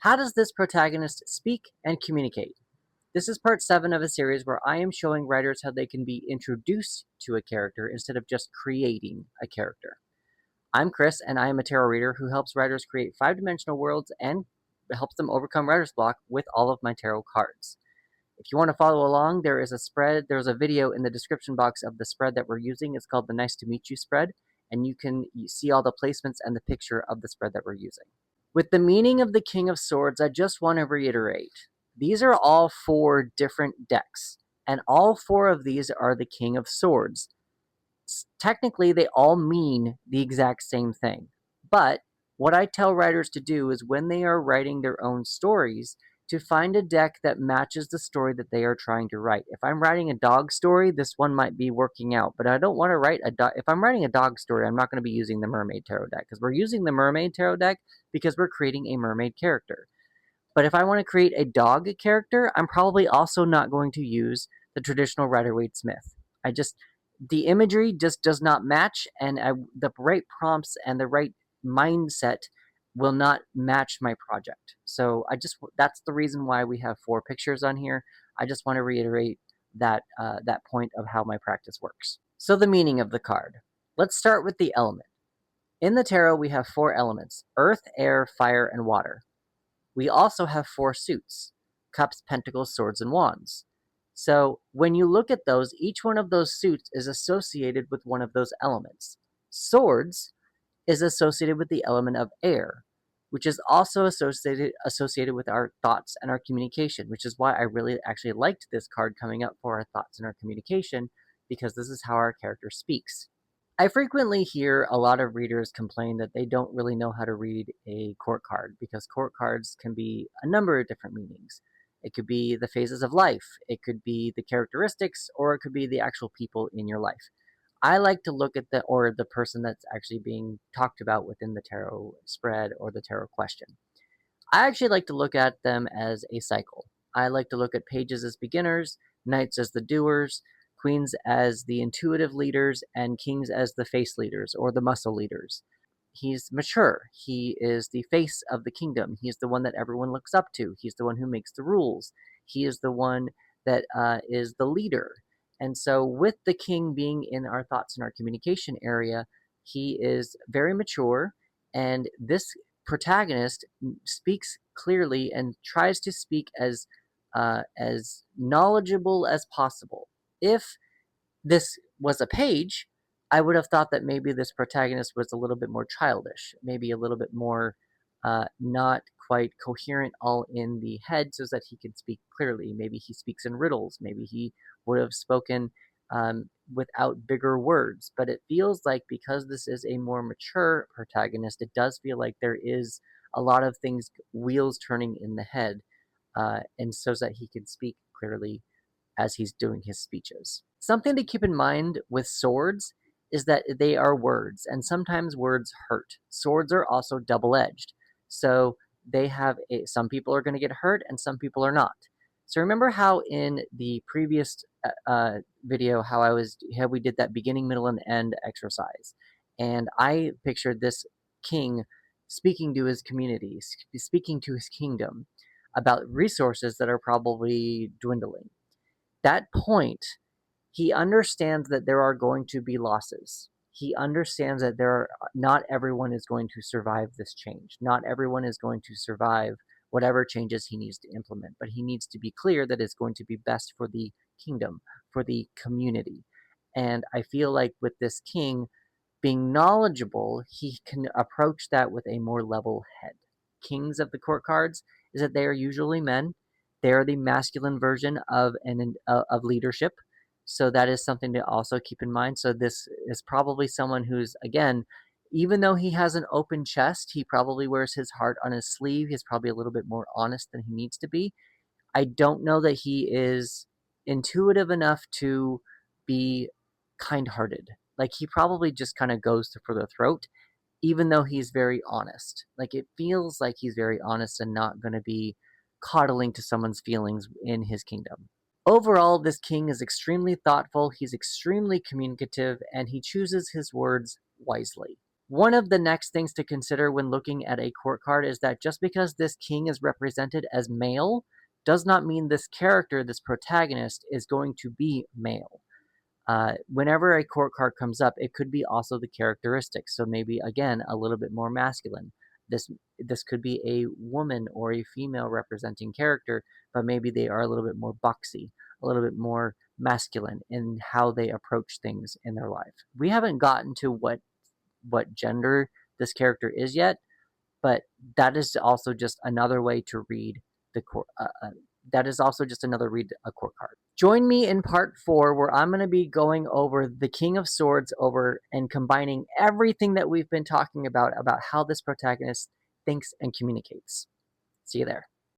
How does this protagonist speak and communicate? This is part 7 of a series where I am showing writers how they can be introduced to a character instead of just creating a character. I'm Chris, and I am a tarot reader who helps writers create 5-dimensional worlds and helps them overcome writer's block with all of my tarot cards. If you want to follow along, there's a video in the description box of the spread that we're using. It's called the Nice to Meet You spread, and you can see all the placements and the picture of the spread that we're using. With the meaning of the King of Swords, I just want to reiterate, these are all 4 different decks, and all 4 of these are the King of Swords. Technically, they all mean the exact same thing, but what I tell writers to do is when they are writing their own stories, to find a deck that matches the story that they are trying to write. If I'm writing a dog story, this one might be working out, but I don't want to write a dog. If I'm writing a dog story, I'm not going to be using the Mermaid tarot deck, because we're using the Mermaid tarot deck because we're creating a mermaid character. But if I want to create a dog character, I'm probably also not going to use the traditional Rider-Waite-Smith. The imagery just does not match, and the right prompts and the right mindset will not match my project. So that's the reason why we have 4 pictures on here. I just want to reiterate that point of how my practice works. So the meaning of the card. Let's start with the element. In the tarot, we have 4 elements: earth, air, fire, and water. We also have 4 suits: cups, pentacles, swords, and wands. So when you look at those, each one of those suits is associated with one of those elements. Swords is associated with the element of air, which is also associated with our thoughts and our communication, which is why I really actually liked this card coming up for our thoughts and our communication, because this is how our character speaks. I frequently hear a lot of readers complain that they don't really know how to read a court card, because court cards can be a number of different meanings. It could be the phases of life, it could be the characteristics, or it could be the actual people in your life. I like to look at the person that's actually being talked about within the tarot spread or the tarot question. I actually like to look at them as a cycle. I like to look at pages as beginners, knights as the doers, queens as the intuitive leaders, and kings as the face leaders or the muscle leaders. He's mature. He is the face of the kingdom. He's the one that everyone looks up to. He's the one who makes the rules. He is the one that is the leader. And so with the king being in our thoughts and our communication area, he is very mature, and this protagonist speaks clearly and tries to speak as knowledgeable as possible. If this was a page, I would have thought that maybe this protagonist was a little bit more childish, maybe a little bit more not quite coherent all in the head so that he could speak clearly. Maybe he speaks in riddles. Maybe he would have spoken without bigger words. But it feels like because this is a more mature protagonist, it does feel like there is a lot of things, wheels turning in the head, and so that he can speak clearly as he's doing his speeches. Something to keep in mind with swords is that they are words, and sometimes words hurt. Swords are also double-edged. So some people are going to get hurt and some people are not. So remember how in the previous video how we did that beginning, middle, and end exercise, and I pictured this king speaking to his community, speaking to his kingdom about resources that are probably dwindling. That point, he understands that there are going to be losses. He understands that not everyone is going to survive this change. Not everyone is going to survive whatever changes he needs to implement, but he needs to be clear that it's going to be best for the kingdom, for the community. And I feel like with this king being knowledgeable, he can approach that with a more level head. Kings of the court cards is that they are usually men. They are the masculine version of leadership. So that is something to also keep in mind. So this is probably someone who's, again, even though he has an open chest, he probably wears his heart on his sleeve. He's probably a little bit more honest than he needs to be. I don't know that he is intuitive enough to be kind-hearted. Like, he probably just kind of goes for the throat, even though he's very honest. Like, it feels like he's very honest and not going to be coddling to someone's feelings in his kingdom. Overall, this king is extremely thoughtful, he's extremely communicative, and he chooses his words wisely. One of the next things to consider when looking at a court card is that just because this king is represented as male does not mean this character, this protagonist, is going to be male. Whenever a court card comes up, it could be also the characteristics. So maybe, again, a little bit more masculine. This could be a woman or a female representing character, but maybe they are a little bit more boxy, a little bit more masculine in how they approach things in their life. We haven't gotten to what gender this character is yet, but that is also just another way to read the court. That is also just another read a court card. Join me in part 4, where I'm going to be going over the King of Swords over and combining everything that we've been talking about how this protagonist thinks and communicates. See you there.